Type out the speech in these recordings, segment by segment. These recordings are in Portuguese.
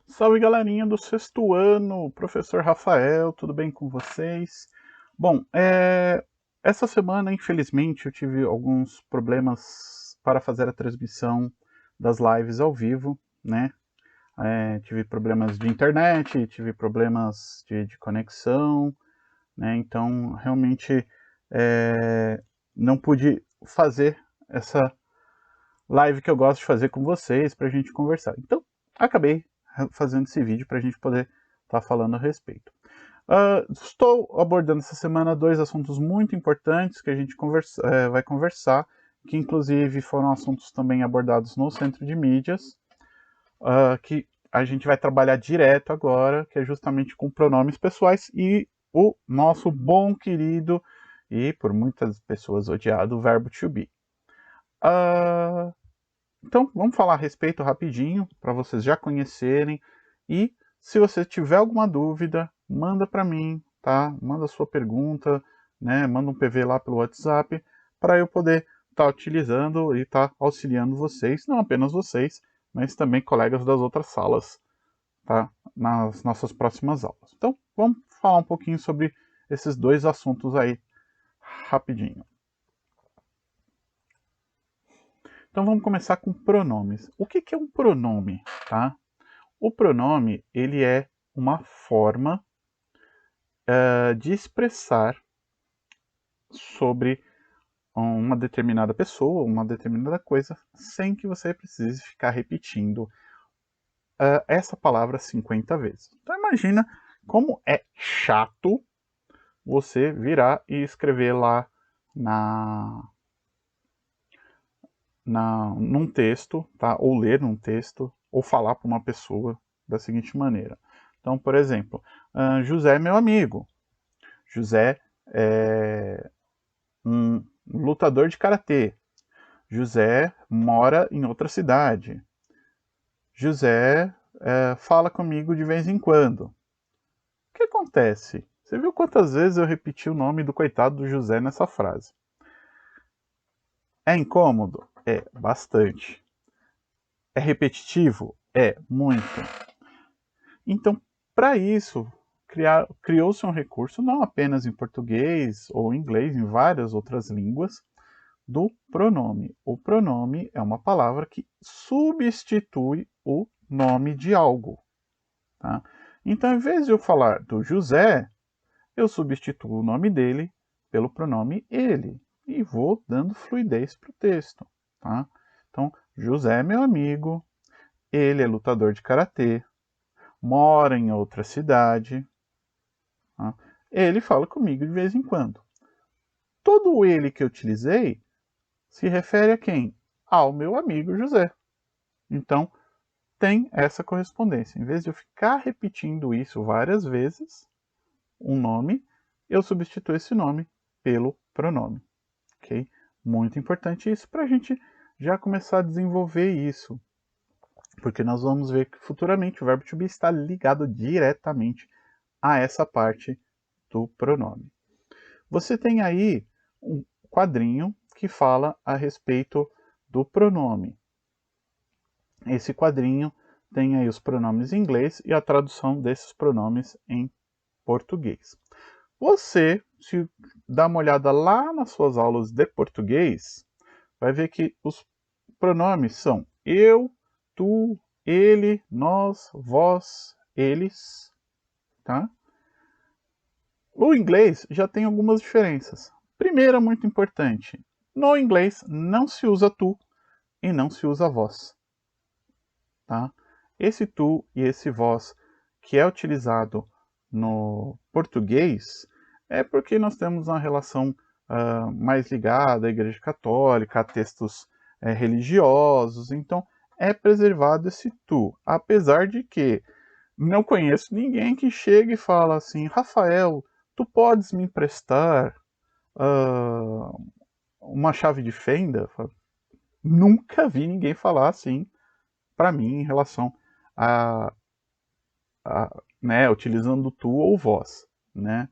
Salve galerinha do sexto ano, professor Rafael, tudo bem com vocês? Bom, essa semana, infelizmente, eu tive alguns problemas para fazer a transmissão das lives ao vivo, né? Tive problemas de internet, tive problemas de conexão, né? Então, realmente, não pude fazer essa live que eu gosto de fazer com vocês para a gente conversar. Então, acabei fazendo esse vídeo para a gente poder estar falando a respeito. Estou abordando essa semana dois assuntos muito importantes que a gente vai conversar, que inclusive foram assuntos também abordados no Centro de Mídias, que a gente vai trabalhar direto agora, que é justamente com pronomes pessoais e o nosso bom querido e por muitas pessoas odiado verbo to be. Então, vamos falar a respeito rapidinho, para vocês já conhecerem. E se você tiver alguma dúvida, manda para mim, tá? Manda sua pergunta, né? Manda um PV lá pelo WhatsApp, para eu poder estar utilizando e estar auxiliando vocês, não apenas vocês, mas também colegas das outras salas, tá? Nas nossas próximas aulas. Então, vamos falar um pouquinho sobre esses dois assuntos aí, rapidinho. Então vamos começar com pronomes. O que é um pronome, tá? O pronome, ele é uma forma de expressar sobre uma determinada pessoa, uma determinada coisa, sem que você precise ficar repetindo essa palavra 50 vezes. Então imagina como é chato você virar e escrever lá num texto, tá? Ou ler num texto, ou falar para uma pessoa da seguinte maneira. Então, por exemplo, José é meu amigo. José é um lutador de karatê. José mora em outra cidade. José fala comigo de vez em quando. O que acontece? Você viu quantas vezes eu repeti o nome do coitado do José nessa frase? É incômodo? É, bastante. É repetitivo? É, muito. Então, para isso, criou-se um recurso, não apenas em português ou inglês, em várias outras línguas, do pronome. O pronome é uma palavra que substitui o nome de algo. Tá? Então, em vez de eu falar do José, eu substituo o nome dele pelo pronome ele e vou dando fluidez para o texto. Tá? Então, José é meu amigo, ele é lutador de karatê, mora em outra cidade. Tá? Ele fala comigo de vez em quando. Todo o ele que eu utilizei se refere a quem? Ao meu amigo José. Então, tem essa correspondência. Em vez de eu ficar repetindo isso várias vezes, um nome, eu substituo esse nome pelo pronome. Ok? Muito importante isso para a gente já começar a desenvolver isso. Porque nós vamos ver que futuramente o verbo to be está ligado diretamente a essa parte do pronome. Você tem aí um quadrinho que fala a respeito do pronome. Esse quadrinho tem aí os pronomes em inglês e a tradução desses pronomes em português. Você, se dá uma olhada lá nas suas aulas de português, vai ver que os pronomes são eu, tu, ele, nós, vós, eles, tá? O inglês já tem algumas diferenças. Primeira, muito importante, no inglês não se usa tu e não se usa vós. Tá? Esse tu e esse vós que é utilizado no português é porque nós temos uma relação mais ligada à Igreja Católica, a textos religiosos, então é preservado esse tu, apesar de que não conheço ninguém que chegue e fala assim, Rafael, tu podes me emprestar uma chave de fenda? Nunca vi ninguém falar assim para mim em relação a, né, utilizando tu ou vós, né?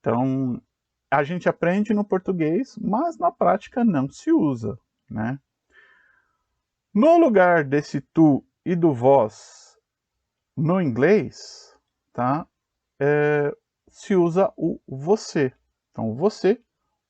Então, a gente aprende no português, mas na prática não se usa, né? No lugar desse tu e do vós, no inglês, tá? Se usa o você. Então, você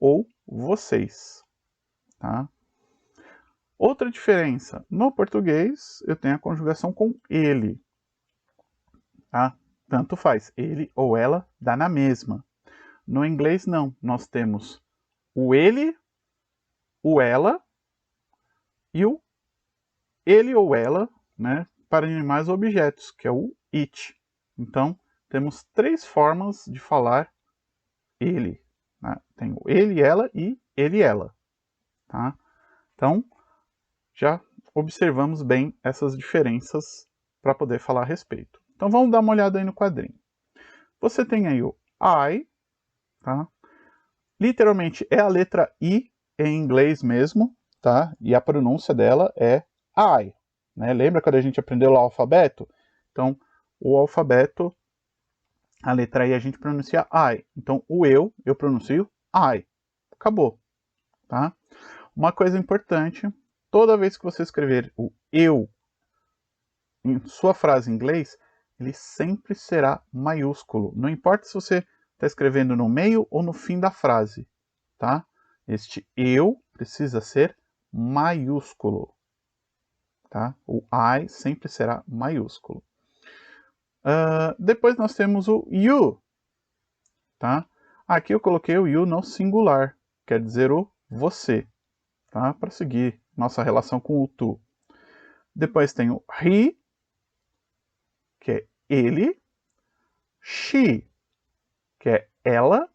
ou vocês, tá? Outra diferença, no português eu tenho a conjugação com ele, tá? Tanto faz, ele ou ela dá na mesma. No inglês não, nós temos o ele, o ela e o ele ou ela, né, para animais ou objetos, que é o it. Então, temos 3 formas de falar ele, né? Tem o ele, ela e ele, ela, tá? Então, já observamos bem essas diferenças para poder falar a respeito. Então, vamos dar uma olhada aí no quadrinho. Você tem aí o I, tá? Literalmente é a letra I em inglês mesmo, tá? E a pronúncia dela é I, né? Lembra quando a gente aprendeu lá o alfabeto? Então, o alfabeto, a letra I a gente pronuncia I. Então, o eu pronuncio I. Acabou, tá? Uma coisa importante, toda vez que você escrever o eu em sua frase em inglês, ele sempre será maiúsculo. Não importa se você está escrevendo no meio ou no fim da frase, tá? Este eu precisa ser maiúsculo, tá? O I sempre será maiúsculo. Depois nós temos o you, tá? Aqui eu coloquei o you no singular, quer dizer o você, tá? Para seguir nossa relação com o tu. Depois tem o he, que é ele, she, que é ela,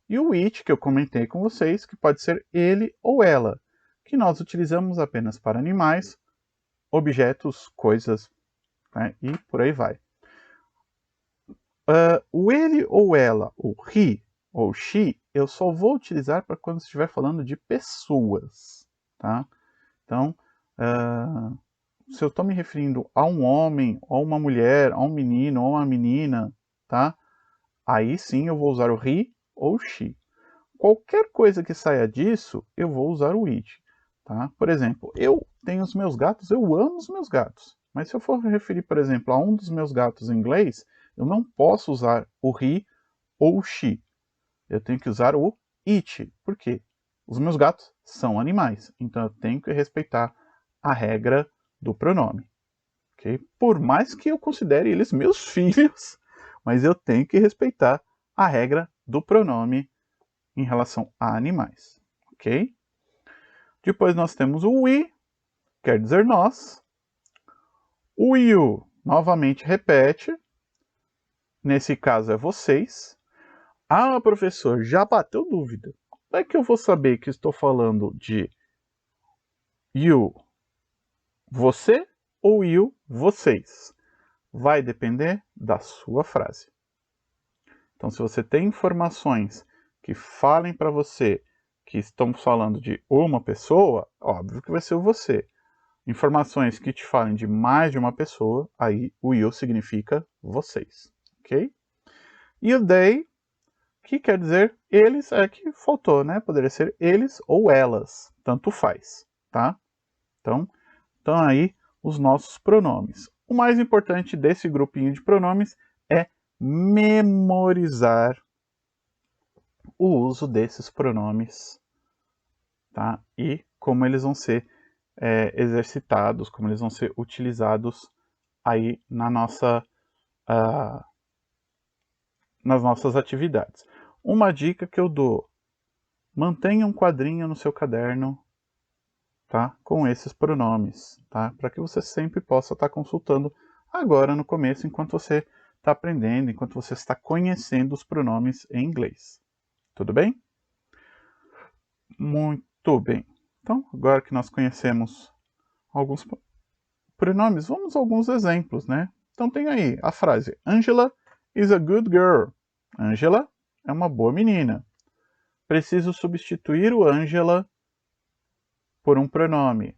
e o it, que eu comentei com vocês, que pode ser ele ou ela, que nós utilizamos apenas para animais, objetos, coisas, né, e por aí vai. O ele ou ela, o he ou she, eu só vou utilizar para quando estiver falando de pessoas, tá? Então, se eu estou me referindo a um homem, a uma mulher, a um menino, ou uma menina, tá? Aí sim eu vou usar o he ou she. Qualquer coisa que saia disso, eu vou usar o it. Tá? Por exemplo, eu tenho os meus gatos, eu amo os meus gatos. Mas se eu for referir, por exemplo, a um dos meus gatos em inglês, eu não posso usar o he ou o she. Eu tenho que usar o it. Por quê? Os meus gatos são animais, então eu tenho que respeitar a regra do pronome. Okay? Por mais que eu considere eles meus filhos, mas eu tenho que respeitar a regra do pronome em relação a animais, ok? Depois nós temos o we, quer dizer nós. O you, novamente repete, nesse caso é vocês. Ah, professor, já bateu dúvida. Como é que eu vou saber que estou falando de you, você, ou you, vocês? Vai depender da sua frase. Então, se você tem informações que falem para você que estão falando de uma pessoa, óbvio que vai ser o você. Informações que te falem de mais de uma pessoa, aí o you significa vocês, ok? E o they, que quer dizer eles, é que faltou, né? Poderia ser eles ou elas, tanto faz, tá? Então aí os nossos pronomes. O mais importante desse grupinho de pronomes é memorizar o uso desses pronomes, tá? E como eles vão ser exercitados, como eles vão ser utilizados aí nas nossas atividades. Uma dica que eu dou, mantenha um quadrinho no seu caderno, tá? Com esses pronomes, tá? Para que você sempre possa estar consultando agora no começo, enquanto você está aprendendo, enquanto você está conhecendo os pronomes em inglês. Tudo bem? Muito bem. Então, agora que nós conhecemos alguns pronomes, vamos a alguns exemplos, né? Então tem aí a frase Angela is a good girl. Angela é uma boa menina. Preciso substituir o Angela por um pronome.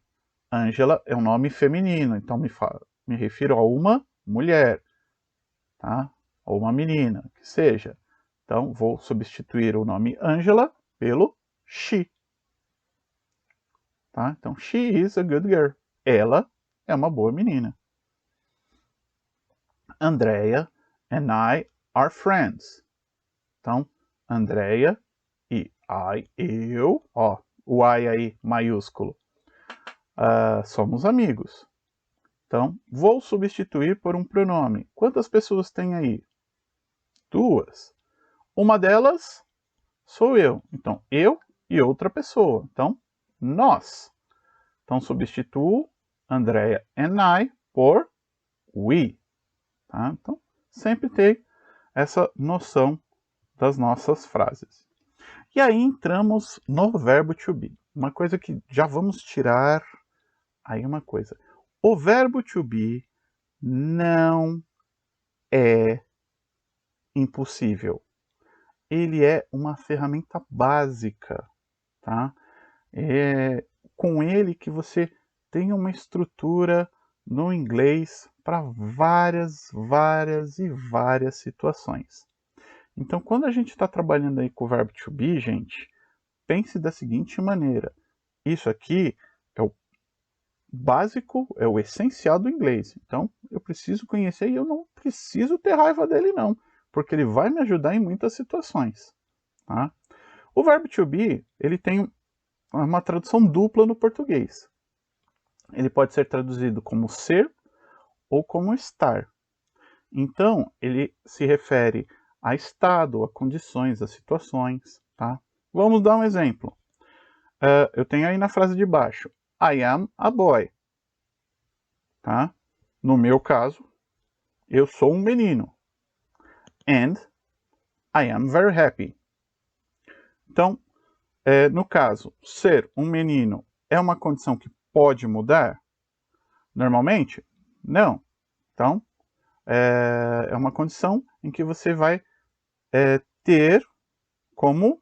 Angela é um nome feminino, então me refiro a uma mulher, tá? Ou uma menina, que seja. Então vou substituir o nome Angela pelo she. Tá? Então, she is a good girl. Ela é uma boa menina. Andrea and I are friends. Então, Andrea e eu, ó, o I aí maiúsculo, somos amigos. Então, vou substituir por um pronome. Quantas pessoas tem aí? 2. Uma delas sou eu. Então, eu e outra pessoa. Então, nós. Então, substituo Andrea and I por we. Tá? Então, sempre ter essa noção das nossas frases. E aí entramos no verbo to be. Uma coisa que já vamos tirar aí uma coisa. O verbo to be não é impossível. Ele é uma ferramenta básica, tá? É com ele que você tem uma estrutura no inglês para várias situações. Então, quando a gente está trabalhando aí com o verbo to be, gente, pense da seguinte maneira. Isso aqui é o básico, é o essencial do inglês. Então, eu preciso conhecer e eu não preciso ter raiva dele não, porque ele vai me ajudar em muitas situações. Tá? O verbo to be, ele tem uma tradução dupla no português. Ele pode ser traduzido como ser ou como estar. Então, ele se refere a estado, a condições, a situações. Tá? Vamos dar um exemplo. Eu tenho aí na frase de baixo, I am a boy. Tá? No meu caso, eu sou um menino. And I am very happy. Então, no caso, ser um menino é uma condição que pode mudar? Normalmente, não. Então, é uma condição em que você vai ter como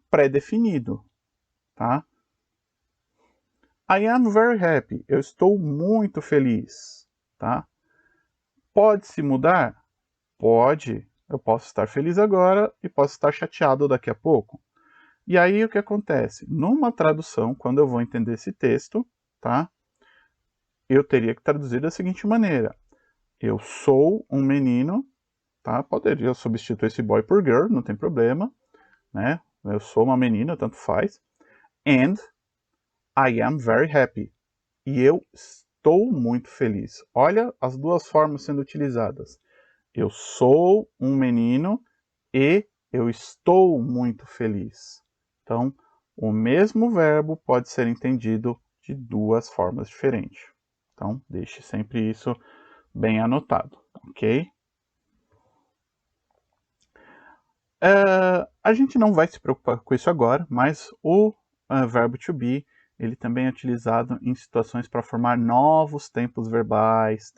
pré-definido. Tá? I am very happy. Eu estou muito feliz. Tá? Pode se mudar? Pode. Eu posso estar feliz agora e posso estar chateado daqui a pouco. E aí o que acontece? Numa tradução, quando eu vou entender esse texto, tá? Eu teria que traduzir da seguinte maneira. Eu sou um menino, tá? Poderia substituir esse boy por girl, não tem problema, né? Eu sou uma menina, tanto faz. And I am very happy. E eu estou muito feliz. Olha as duas formas sendo utilizadas. Eu sou um menino e eu estou muito feliz. Então, o mesmo verbo pode ser entendido de duas formas diferentes. Então, deixe sempre isso bem anotado, ok? A gente não vai se preocupar com isso agora, mas o verbo to be, ele também é utilizado em situações para formar novos tempos verbais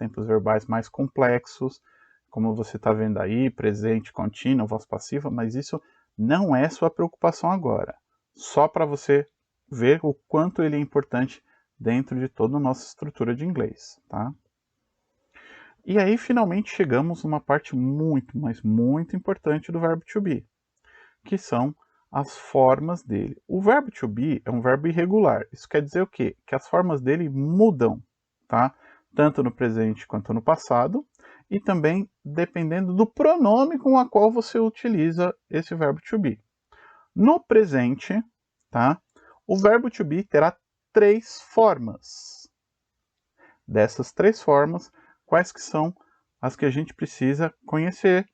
mais complexos, como você está vendo aí, presente, contínuo, voz passiva, mas isso não é sua preocupação agora. Só para você ver o quanto ele é importante dentro de toda a nossa estrutura de inglês, tá? E aí, finalmente, chegamos numa parte muito, mas muito importante do verbo to be, que são as formas dele. O verbo to be é um verbo irregular. Isso quer dizer o quê? Que as formas dele mudam, tá? Tanto no presente quanto no passado, e também dependendo do pronome com a qual você utiliza esse verbo to be. No presente, tá? O verbo to be terá 3 formas. Dessas 3 formas, quais que são as que a gente precisa conhecer,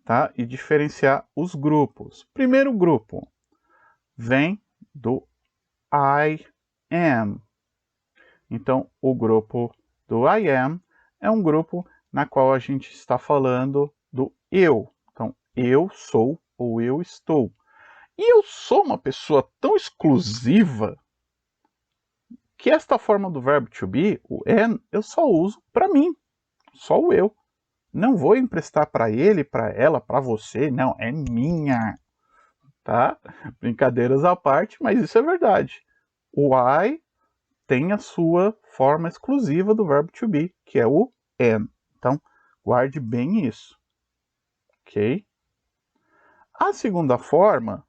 tá? E diferenciar os grupos. Primeiro grupo vem do I am. Então, o grupo do I am é um grupo na qual a gente está falando do eu. Então, eu sou ou eu estou. E eu sou uma pessoa tão exclusiva que esta forma do verbo to be, o am, eu só uso para mim. Só o eu. Não vou emprestar para ele, para ela, para você. Não, é minha. Tá? Brincadeiras à parte, mas isso é verdade. O I tem a sua forma exclusiva do verbo to be, que é o am. Então, guarde bem isso. Ok? A segunda forma,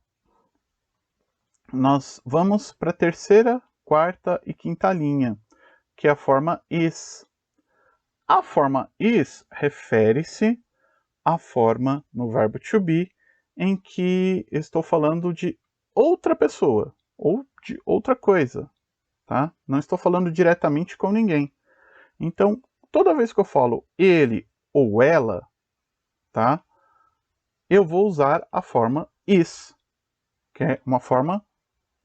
nós vamos para a terceira, quarta e quinta linha, que é a forma is. A forma is refere-se à forma no verbo to be em que estou falando de outra pessoa ou de outra coisa, tá? Não estou falando diretamente com ninguém. Então, toda vez que eu falo ele ou ela, tá? Eu vou usar a forma is, que é uma forma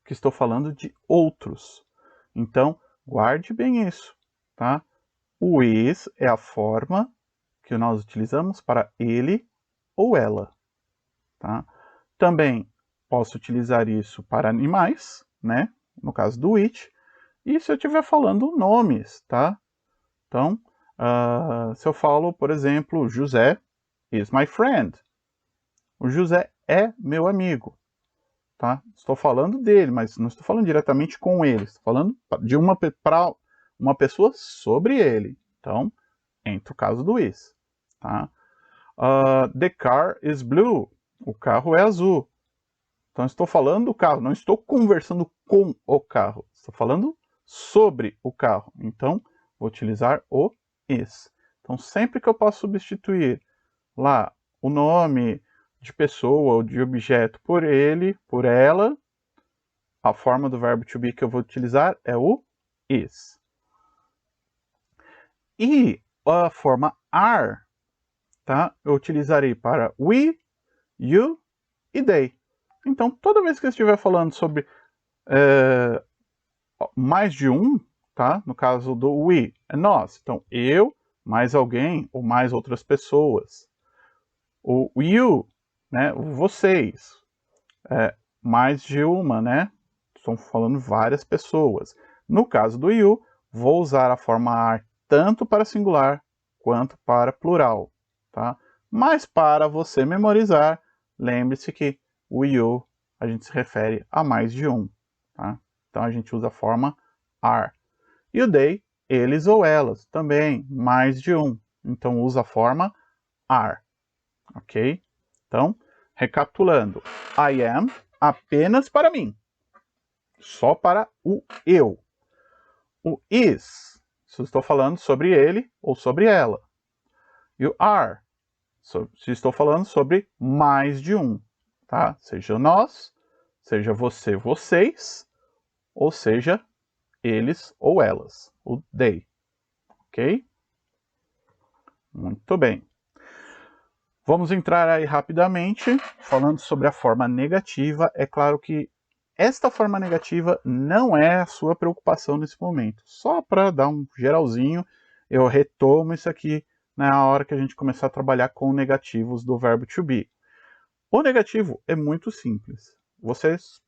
que estou falando de outros. Então, guarde bem isso, tá? O is é a forma que nós utilizamos para ele ou ela, tá? Também posso utilizar isso para animais, né? No caso do it. E se eu estiver falando nomes, tá? Então, se eu falo, por exemplo, José is my friend. O José é meu amigo, tá? Estou falando dele, mas não estou falando diretamente com ele. Estou falando de para uma pessoa sobre ele. Então, entra o caso do is, tá? The car is blue. O carro é azul. Então, estou falando do carro, não estou conversando com o carro. Estou falando sobre o carro. Então, vou utilizar o is. Então, sempre que eu posso substituir lá o nome de pessoa ou de objeto por ele, por ela, a forma do verbo to be que eu vou utilizar é o is. E a forma are, tá? Eu utilizarei para we, you e they. Então, toda vez que eu estiver falando sobre mais de um, tá? No caso do we, é nós. Então, eu, mais alguém ou mais outras pessoas. O you, né? Vocês. Mais de uma, né? Estou falando várias pessoas. No caso do you, vou usar a forma are tanto para singular quanto para plural, tá? Mas para você memorizar, lembre-se que o you a gente se refere a mais de um, tá? Então a gente usa a forma are. E o they, eles ou elas, também mais de um. Então usa a forma are, ok? Então, recapitulando, I am apenas para mim, só para o eu. O is, se eu estou falando sobre ele ou sobre ela. E o are, se estou falando sobre mais de um, tá? Seja nós, seja você, vocês, ou seja eles ou elas, o they, ok? Muito bem. Vamos entrar aí rapidamente, falando sobre a forma negativa. É claro que esta forma negativa não é a sua preocupação nesse momento. Só para dar um geralzinho, eu retomo isso aqui na hora que a gente começar a trabalhar com negativos do verbo to be. O negativo é muito simples. Vocês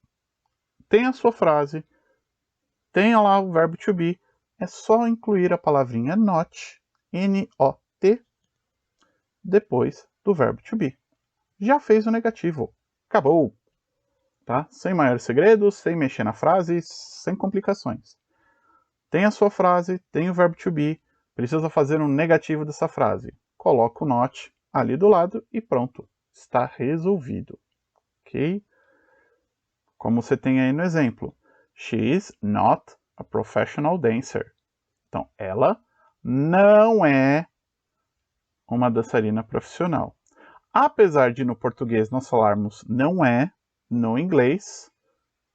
têm a sua frase, tem lá o verbo to be, é só incluir a palavrinha not, N-O-T, depois do verbo to be. Já fez o negativo. Acabou. Tá? Sem maiores segredos, sem mexer na frase, sem complicações. Tem a sua frase, tem o verbo to be, precisa fazer um negativo dessa frase. Coloca o not ali do lado e pronto. Está resolvido. Ok? Como você tem aí no exemplo. She is not a professional dancer. Então, ela não é uma dançarina profissional. Apesar de no português nós falarmos não é, no inglês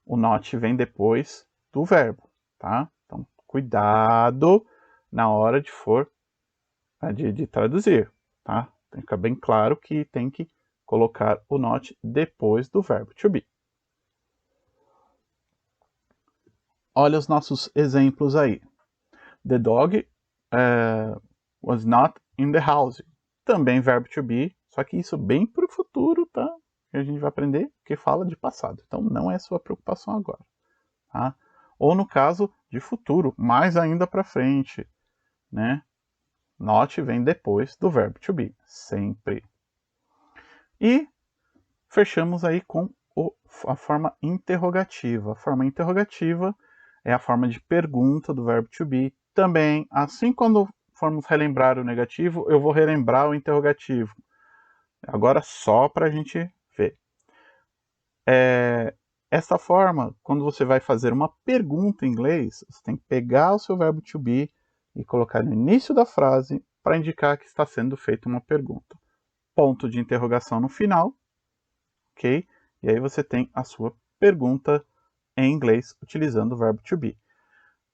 o not vem depois do verbo, tá? Então, cuidado na hora de traduzir, tá? Tem que ficar bem claro que tem que colocar o not depois do verbo to be. Olha os nossos exemplos aí. The dog was not in the house. Também verbo to be, só que isso bem para o futuro, tá? A gente vai aprender que fala de passado. Então não é sua preocupação agora. Tá? Ou no caso de futuro, mais ainda para frente, né? Not vem depois do verbo to be, sempre. E fechamos aí com a forma interrogativa. A forma interrogativa é a forma de pergunta do verbo to be. Também, assim quando formos relembrar o negativo, eu vou relembrar o interrogativo. Agora só para a gente ver. Essa forma, quando você vai fazer uma pergunta em inglês, você tem que pegar o seu verbo to be e colocar no início da frase para indicar que está sendo feita uma pergunta. Ponto de interrogação no final, ok? E aí você tem a sua pergunta em inglês utilizando o verbo to be.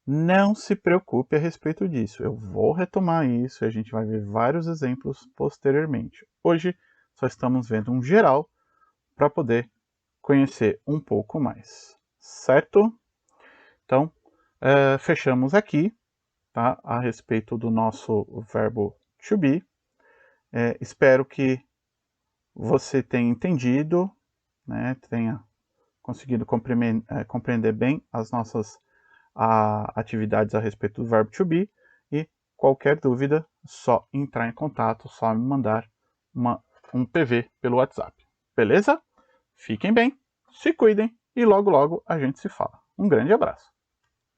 Não se preocupe a respeito disso, eu vou retomar isso e a gente vai ver vários exemplos posteriormente. Hoje só estamos vendo um geral para poder conhecer um pouco mais, certo? Então, fechamos aqui, tá, a respeito do nosso verbo to be. Espero que você tenha entendido, né, tenha conseguido compreender bem as nossas atividades a respeito do verbo to be, e qualquer dúvida, só entrar em contato, só me mandar um PV pelo WhatsApp. Beleza? Fiquem bem, se cuidem e logo logo a gente se fala. Um grande abraço.